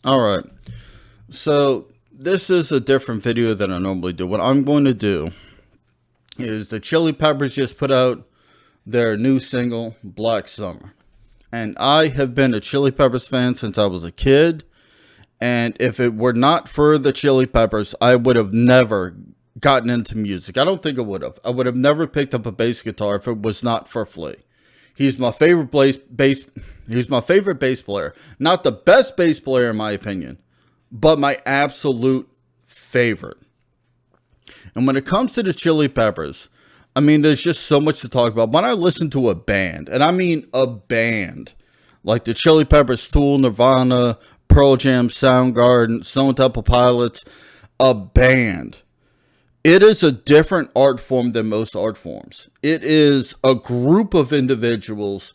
All right. So this is a different video than I normally do. What I'm going to do is the Chili Peppers just put out their new single, Black Summer. And I have been a Chili Peppers fan since I was a kid. And if it were not for the Chili Peppers, I would have never gotten into music. I don't think I would have. I would have never picked up a bass guitar if it was not for Flea. He's my favorite he's my favorite bass player. Not the best bass player in my opinion, but my absolute favorite. And when it comes to the Chili Peppers, I mean, there's just so much to talk about. When I listen to a band, and I mean a band, like the Chili Peppers, Tool, Nirvana, Pearl Jam, Soundgarden, Stone Temple Pilots, a band. It is a different art form than most art forms. It is a group of individuals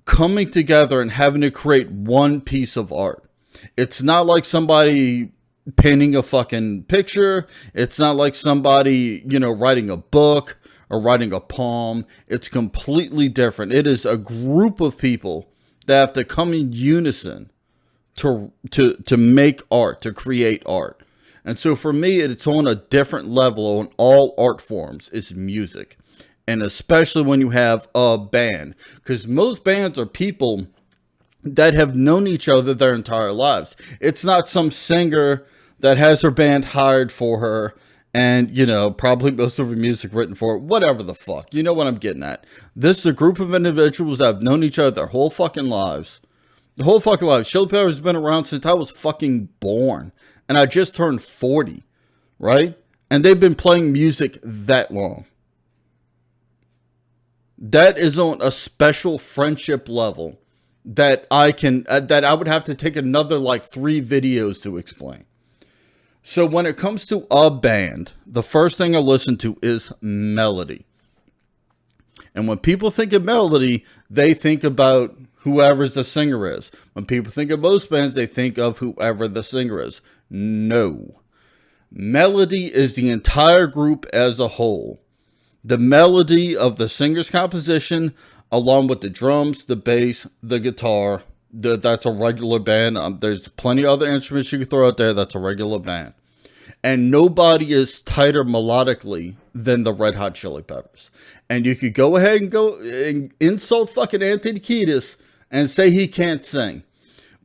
coming together and having to create one piece of art. It's not like somebody painting a fucking picture. It's not like somebody, writing a book or writing a poem. It's completely different. It is a group of people that have to come in unison to make art, to create art. And so for me, it's on a different level on all art forms. It's music. And especially when you have a band. Because most bands are people that have known each other their entire lives. It's not some singer that has her band hired for her and, probably most of her music written for it. Whatever the fuck. You know what I'm getting at. This is a group of individuals that have known each other their whole fucking lives. The whole fucking life. Chili Peppers has been around since I was fucking born. And I just turned 40. Right? And they've been playing music that long. That is on a special friendship level that I would have to take another like 3 videos to explain. So when it comes to a band, the first thing I listen to is melody. And when people think of melody, they think about whoever's the singer is. When people think of most bands, they think of whoever the singer is. No. Melody is the entire group as a whole. The melody of the singer's composition, along with the drums, the bass, the guitar, that's a regular band. There's plenty of other instruments you can throw out there. That's a regular band. And nobody is tighter melodically than the Red Hot Chili Peppers. And you could go ahead and go and insult fucking Anthony Kiedis and say he can't sing.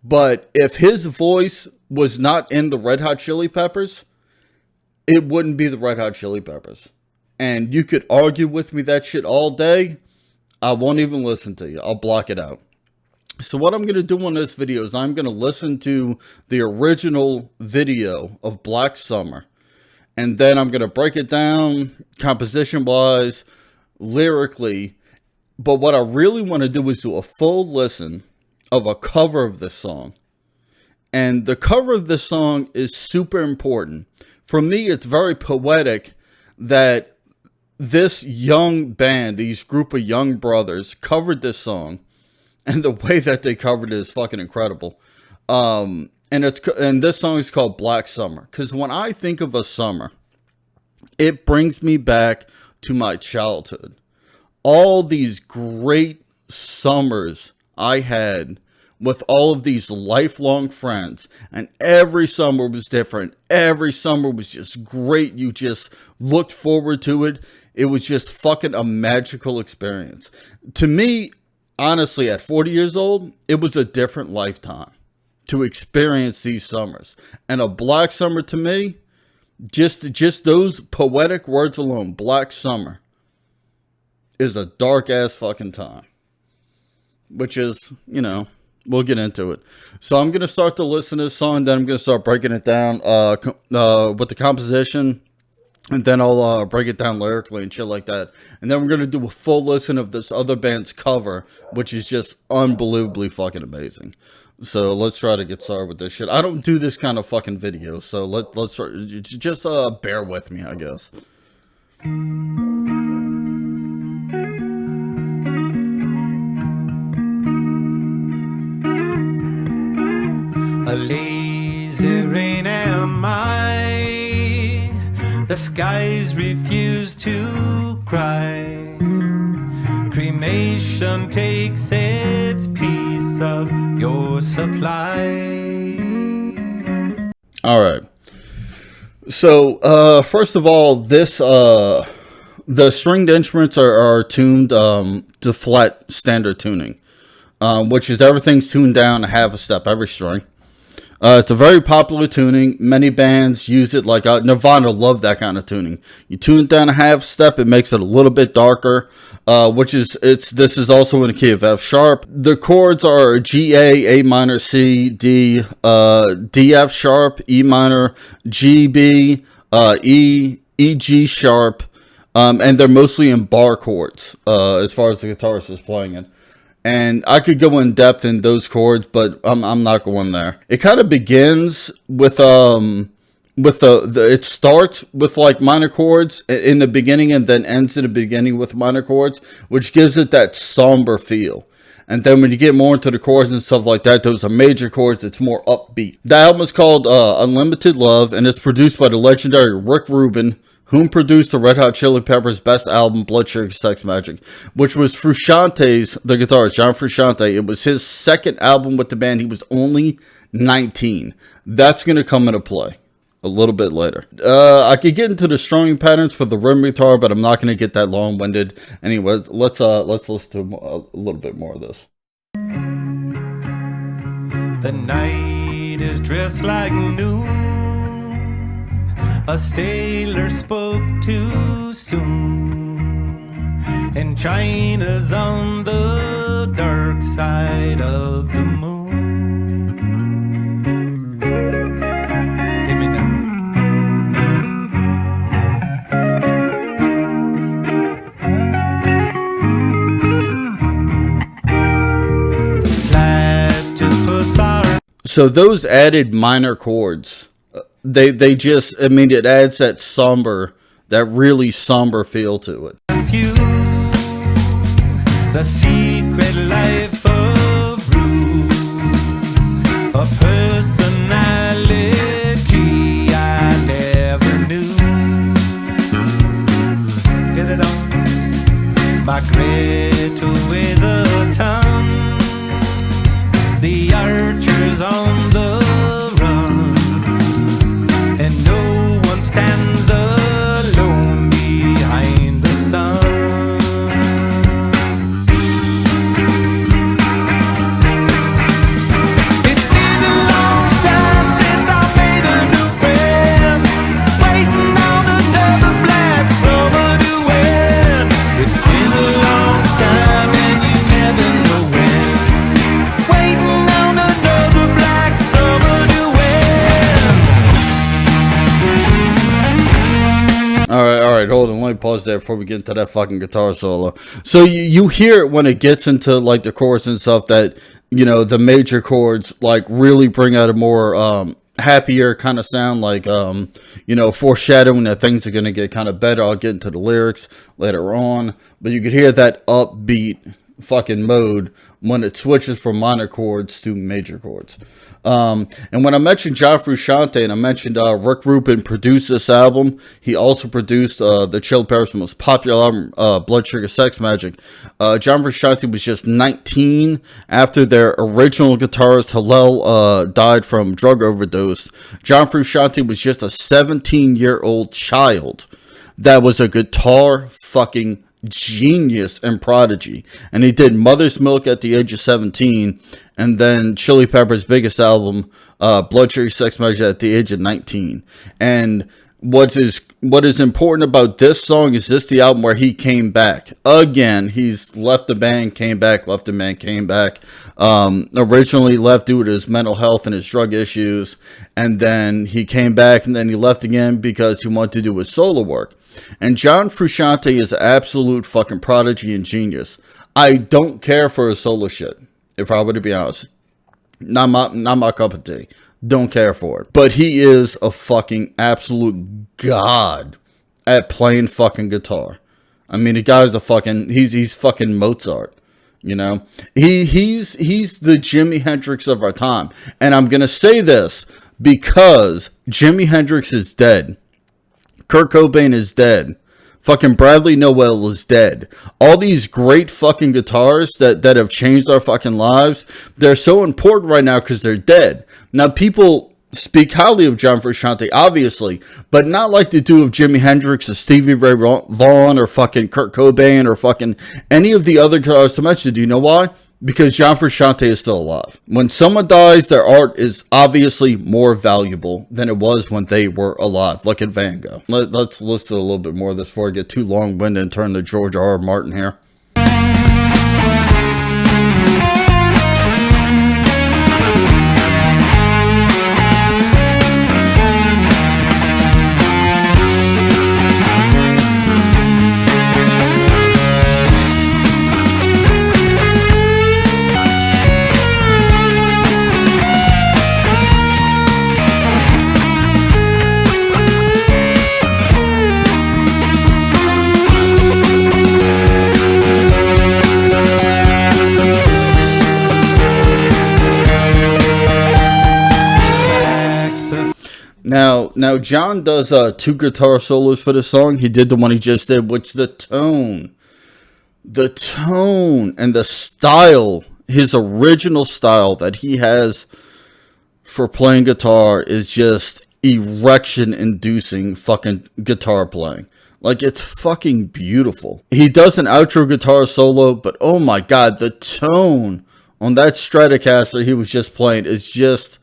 But if his voice was not in the Red Hot Chili Peppers, it wouldn't be the Red Hot Chili Peppers. And you could argue with me that shit all day. I won't even listen to you. I'll block it out. So what I'm going to do on this video is I'm going to listen to the original video of Black Summer. And then I'm going to break it down composition-wise, lyrically. But what I really want to do is do a full listen of a cover of this song. And the cover of this song is super important. For me, it's very poetic that this young band, these group of young brothers, covered this song. And the way that they covered it is fucking incredible. And this song is called Black Summer. Because when I think of a summer, it brings me back to my childhood. All these great summers I had with all of these lifelong friends. And every summer was different. Every summer was just great. You just looked forward to it. It was just fucking a magical experience. To me, honestly, at 40 years old, it was a different lifetime to experience these summers. And a black summer to me, just those poetic words alone, Black Summer, is a dark ass fucking time. Which is, we'll get into it. So I'm going to start to listen to this song, then I'm going to start breaking it down with the composition. And then I'll break it down lyrically and shit like that. And then we're going to do a full listen of this other band's cover, which is just unbelievably fucking amazing. So let's try to get started with this shit. I don't do this kind of fucking video, so let's start. Just bear with me, I guess. A lazy rain am I. The skies refuse to cry. Cremation takes its piece of your supply. All right. So, first of all, the stringed instruments are tuned to flat standard tuning, which is everything's tuned down a half a step every string. It's a very popular tuning. Many bands use it. Like Nirvana love that kind of tuning. You tune it down a half step, it makes it a little bit darker. This is also in the key of F sharp. The chords are G, A minor, C, D, D, F sharp, E minor, G, B, E, G sharp, and they're mostly in bar chords as far as the guitarist is playing it. And I could go in depth in those chords, but I'm not going there. It kind of begins with it starts with like minor chords in the beginning and then ends in the beginning with minor chords, which gives it that somber feel. And then when you get more into the chords and stuff like that, those are major chords. It's more upbeat. The album is called Unlimited Love, and it's produced by the legendary Rick Rubin, whom produced the Red Hot Chili Peppers' best album, Blood Sugar Sex Magik, which was Frusciante's, the guitarist, John Frusciante. It was his second album with the band. He was only 19. That's going to come into play a little bit later. I could get into the strumming patterns for the rhythm guitar, but I'm not going to get that long-winded. Anyway, let's listen to a little bit more of this. The night is dressed like noon. A sailor spoke too soon, and China's on the dark side of the moon. Hit me now. So those added minor chords, They just, I mean, it adds that really somber feel to it. The secret life of Rue, a personality I never knew. Get it on. My Greta weighs a ton. The archer's on the run. And no one stands alone behind the sun. It's been a long time since I made a new friend, waiting on another black summer to end. It's been a long time and you never know when, waiting on another black summer to end. All right, hold on. Let me pause there before we get into that fucking guitar solo. So you hear it when it gets into like the chorus and stuff that, you know, the major chords like really bring out a more happier kind of sound, like you know, foreshadowing that things are gonna get kind of better. I'll get into the lyrics later on, but you could hear that upbeat fucking mode when it switches from minor chords to major chords. And when I mentioned John Frusciante and I mentioned Rick Rubin produced this album, he also produced the Chili Peppers' most popular album, Blood Sugar Sex Magik. John Frusciante was just 19 after their original guitarist Hillel died from drug overdose. John Frusciante was just a 17-year-old child that was a guitar fucking genius and prodigy, and he did Mother's Milk at the age of 17, and then Chili Peppers' biggest album, Blood Sugar Sex Magik, at the age of 19. And what is important about this song is this the album where he came back again. He's left the band, came back, left the band, came back. Originally left due to his mental health and his drug issues, and then he came back, and then he left again because he wanted to do his solo work. And John Frusciante is absolute fucking prodigy and genius. I don't care for his solo shit, if I were to be honest. Not my cup of tea. Don't care for it. But he is a fucking absolute god at playing fucking guitar. I mean, the guy's a fucking, he's fucking Mozart. You know, he's the Jimi Hendrix of our time. And I'm gonna say this because Jimi Hendrix is dead. Kurt Cobain is dead. Fucking Bradley Nowell is dead. All these great fucking guitars that have changed our fucking lives, they're so important right now because they're dead. Now people speak highly of John Frusciante, obviously, but not like they do of Jimi Hendrix or Stevie Ray Vaughan or fucking Kurt Cobain or fucking any of the other guitarists I mentioned. Do you know why? Because John Frusciante is still alive. When someone dies, their art is obviously more valuable than it was when they were alive. Look at Van Gogh. Let's listen to a little bit more of this before I get too long-winded and turn to George R. R. Martin here. Now John does 2 guitar solos for this song. He did the one he just did, which the tone and the style, his original style that he has for playing guitar is just erection-inducing fucking guitar playing. Like, it's fucking beautiful. He does an outro guitar solo, but oh my god, the tone on that Stratocaster he was just playing is just...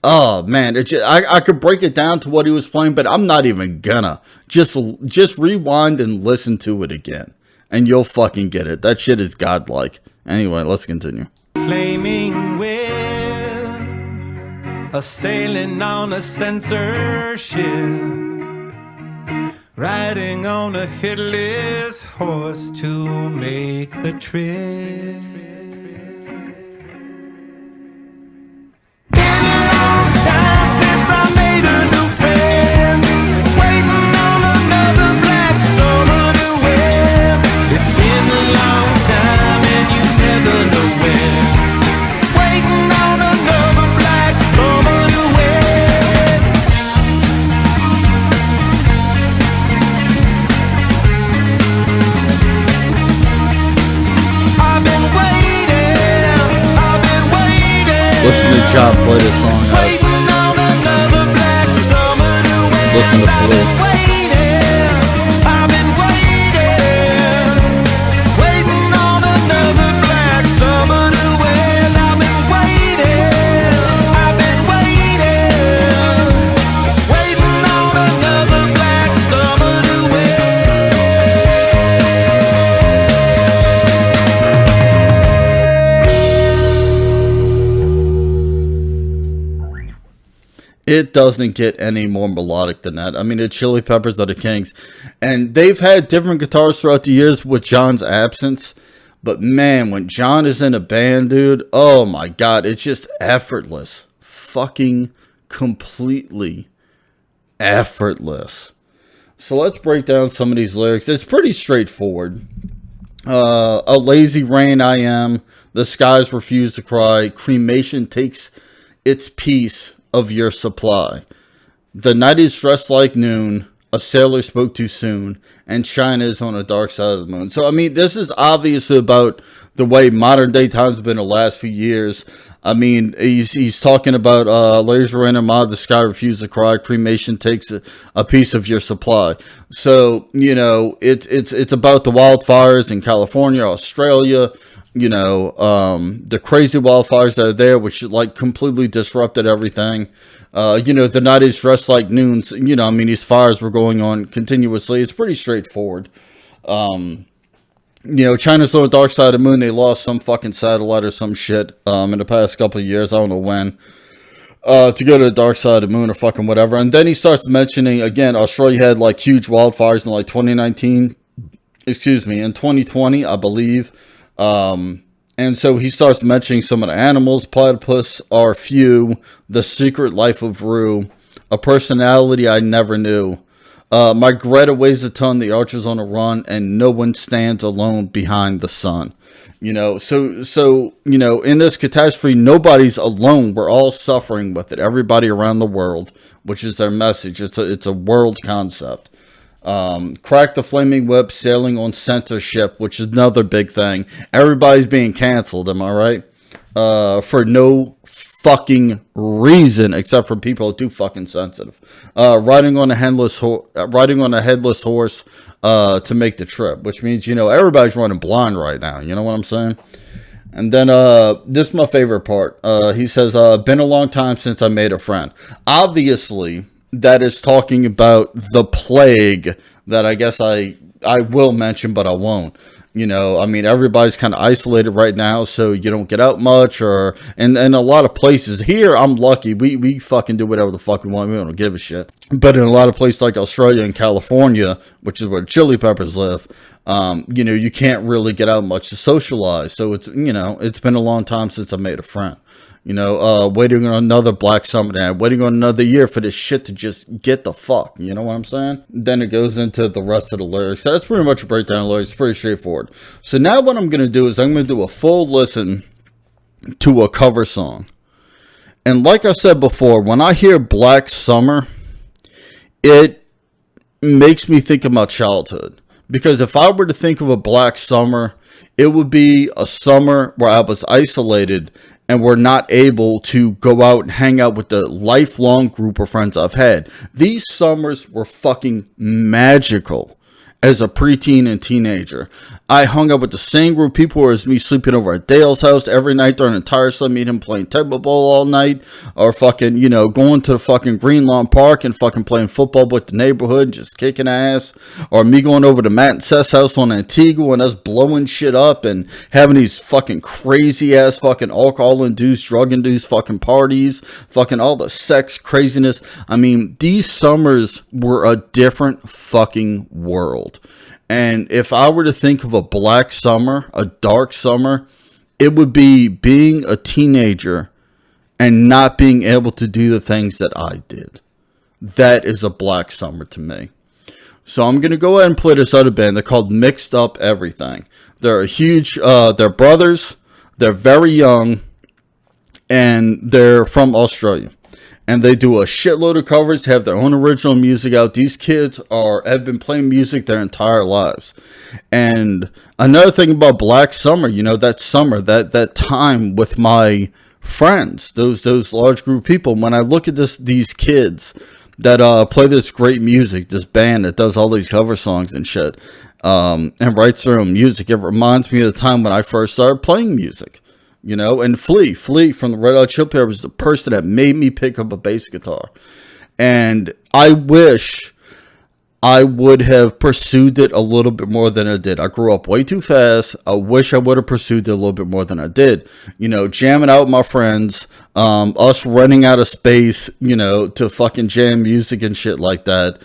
Oh man, I could break it down to what he was playing, but I'm not even gonna. Just rewind and listen to it again, and you'll fucking get it. That shit is godlike. Anyway, let's continue. Flaming wheel, a sailing on a censorship, riding on a headless horse to make the trip. Listen to John play this song out. Listen to Flea. It doesn't get any more melodic than that. I mean, the Chili Peppers are the kings. And they've had different guitars throughout the years with John's absence. But man, when John is in a band, dude, oh my god, it's just effortless. Fucking completely effortless. So let's break down some of these lyrics. It's pretty straightforward. A lazy rain I am. The skies refuse to cry. Cremation takes its piece of your supply. The night is dressed like noon. A sailor spoke too soon. And China is on the dark side of the moon. So, I mean, this is obviously about the way modern day times have been the last few years. I mean, he's talking about laser rain and mod, the sky refused to cry, cremation takes a piece of your supply. So, you know, it's about the wildfires in California, Australia, you know, the crazy wildfires that are there, which like completely disrupted everything. You know, the night is dressed like noon. So, you know, I mean, these fires were going on continuously. It's pretty straightforward. You know, China's on the dark side of the moon. They lost some fucking satellite or some shit in the past couple of years. I don't know when. To go to the dark side of the moon or fucking whatever. And then he starts mentioning, again, Australia had like huge wildfires in like 2019. Excuse me, in 2020, I believe. And so he starts mentioning some of the animals. Platypus are few. The secret life of Rue. A personality I never knew. My Greta weighs a ton. The archer's on a run. And no one stands alone behind the sun. You know, so you know, in this catastrophe, nobody's alone. We're all suffering with it. Everybody around the world, which is their message. It's a world concept. Crack the flaming whip, sailing on censorship, which is another big thing. Everybody's being canceled, am I right? For no fucking reason, except for people who are too fucking sensitive. Riding on a headless horse to make the trip, which means, you know, everybody's running blind right now. You know what I'm saying? And then this is my favorite part. He says, been a long time since I made a friend. Obviously, that is talking about the plague that I guess I will mention, but I won't. You know, I mean, everybody's kind of isolated right now, so you don't get out much, or and a lot of places here, I'm lucky. We fucking do whatever the fuck we want. We don't give a shit. But in a lot of places like Australia and California, which is where the Chili Peppers live, you know, you can't really get out much to socialize. So it's, you know, it's been a long time since I made a friend. You know, waiting on another Black Summer Day, waiting on another year for this shit to just get the fuck. You know what I'm saying? Then it goes into the rest of the lyrics. That's pretty much a breakdown of lyrics. It's pretty straightforward. So now what I'm going to do is I'm going to do a full listen to a cover song. And like I said before, when I hear Black Summer, it makes me think of my childhood. Because if I were to think of a Black Summer, it would be a summer where I was isolated and were not able to go out and hang out with the lifelong group of friends I've had. These summers were fucking magical as a preteen and teenager. I hung out with the same group of people as me, sleeping over at Dale's house every night during the entire summer, meet him playing table ball all night, or fucking, you know, going to the fucking Green Lawn Park and fucking playing football with the neighborhood, just kicking ass, or me going over to Matt and Seth's house on Antigua and us blowing shit up and having these fucking crazy ass fucking alcohol-induced, drug-induced fucking parties, fucking all the sex craziness. I mean, these summers were a different fucking world. And if I were to think of a black summer, a dark summer, it would be being a teenager and not being able to do the things that I did. That is a black summer to me. So I'm going to go ahead and play this other band. They're called MIxedUpEverything. They're a huge, they're brothers. They're very young. And they're from Australia. And they do a shitload of covers, have their own original music out. These kids have been playing music their entire lives. And another thing about Black Summer, you know, that summer, that time with my friends, those large group of people, when I look at these kids that play this great music, this band that does all these cover songs and shit, and writes their own music, it reminds me of the time when I first started playing music. You know, and Flea from the Red Hot Chili Peppers was the person that made me pick up a bass guitar. And I wish I would have pursued it a little bit more than I did. I grew up way too fast. I wish I would have pursued it a little bit more than I did. You know, jamming out with my friends, us running out of space, you know, to fucking jam music and shit like that.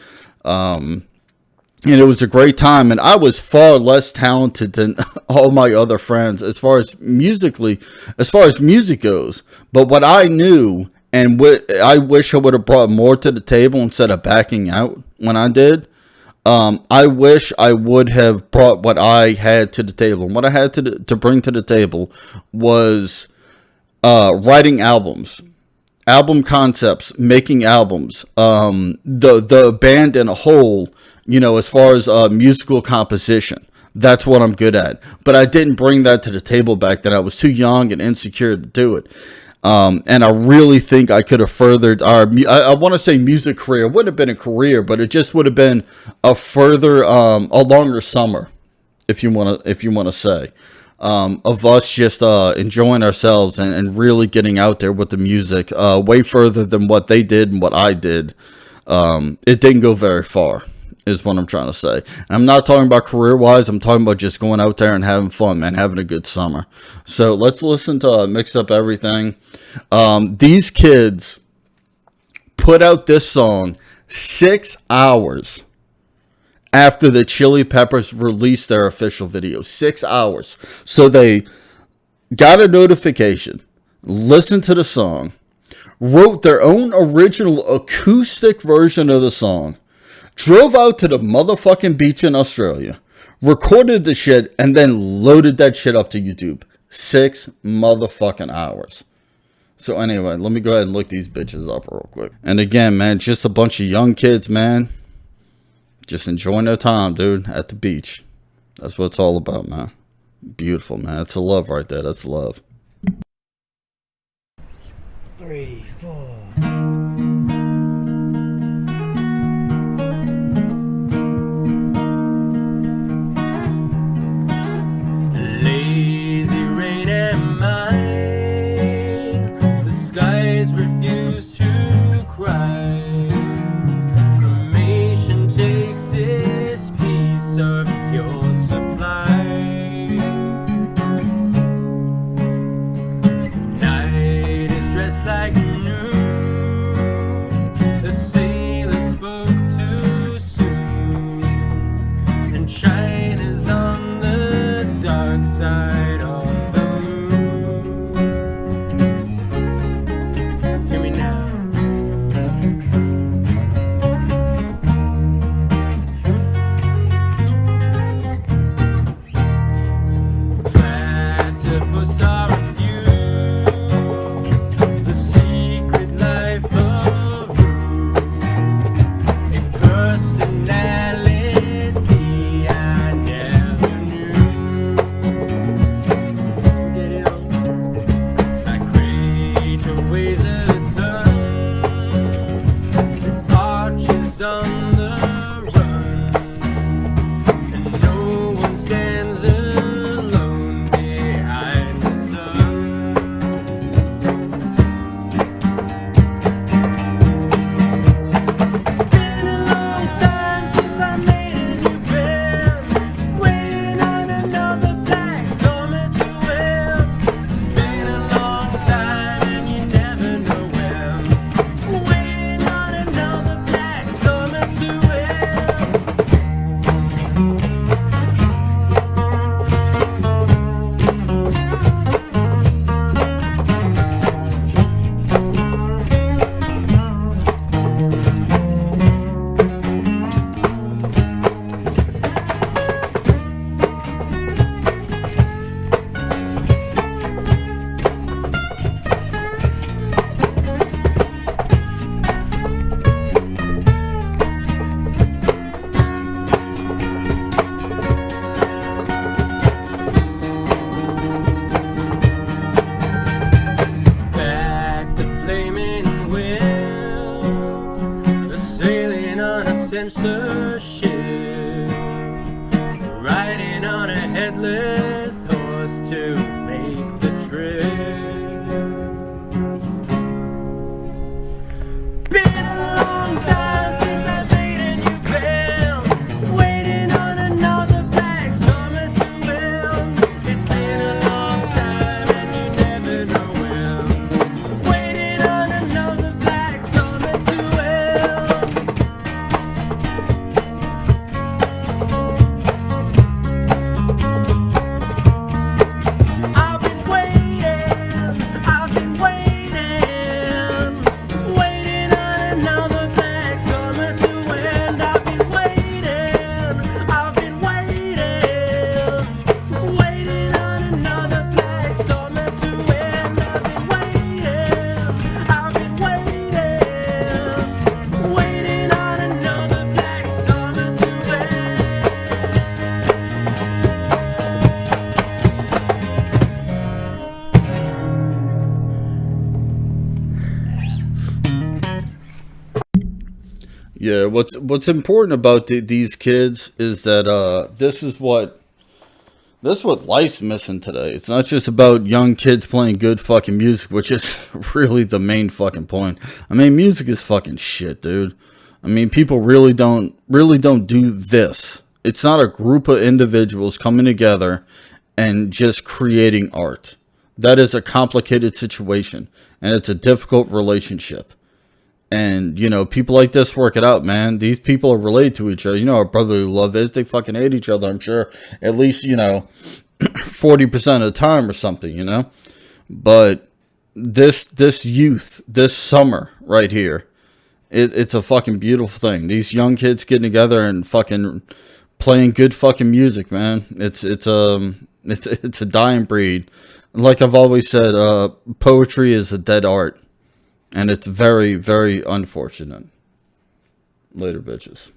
And it was a great time, and I was far less talented than all my other friends as far as music goes. But what I knew, and what I wish I would have brought more to the table instead of backing out when I did, I wish I would have brought what I had to the table. And what I had to bring to the table was writing albums. Album concepts, making albums, the band in a whole, you know, as far as musical composition. That's what I'm good at. But I didn't bring that to the table back then. I was too young and insecure to do it. And I really think I could have furthered our, I want to say music career. It wouldn't have been a career, but it just would have been a further, a longer summer, if you want to say. Of us just enjoying ourselves and really getting out there with the music way further than what they did and what I did. It didn't go very far, is what I'm trying to say. And I'm not talking about career-wise. I'm talking about just going out there and having fun, man, having a good summer. So let's listen to MIxedUpEverything. These kids put out this song 6 hours after the Chili Peppers released their official video. 6 hours. So they got a notification, listened to the song, wrote their own original acoustic version of the song, drove out to the motherfucking beach in Australia, recorded the shit, and then loaded that shit up to YouTube. 6 motherfucking hours. So anyway, let me go ahead and look these bitches up real quick. And again, man, just a bunch of young kids, man. Just enjoying their time, dude, at the beach. That's what it's all about, man. Beautiful, man. That's the love right there. That's love. 3, 4. Lazy rain and mine, the skies refuse to cry. Cremation takes its piece of your supply. Night is dressed like noon, the sailor spoke too soon, and China's on the dark side of the moon. Hear me now. Platypus are a few, the secret life of Rue, a personality I never knew. Get it on. That creature weighs a ton, it marches on the run, and no one stands alone behind the sun. It's been a long time since I made a new band, waiting on another black summer to end. It's been a long time and you never know when, waiting on another black summer to end. Back the flaming wheel, the sailing on a censorship, riding on a headless horse to make the trip. Been a long time since I made a new band, waiting on another black summer to end. It's been a long time and you never know when, waiting on another black summer to end. I've been waiting, waiting on another black summer to end. I've been waiting on another black summer to end. I've been waiting on another black summer to Yeah, what's important about these kids is that this is what life's missing today. It's not just about young kids playing good fucking music, which is really the main fucking point. I mean, music is fucking shit, dude. I mean, people really don't do this. It's not a group of individuals coming together and just creating art. That is a complicated situation, and it's a difficult relationship. And, you know, people like this work it out, man. These people are related to each other. You know how brotherly love is. They fucking hate each other, I'm sure. At least, you know, 40% of the time or something, you know. But this youth, this summer right here, it's a fucking beautiful thing. These young kids getting together and fucking playing good fucking music, man. It's a dying breed. Like I've always said, poetry is a dead art. And it's very, very unfortunate. Later, bitches.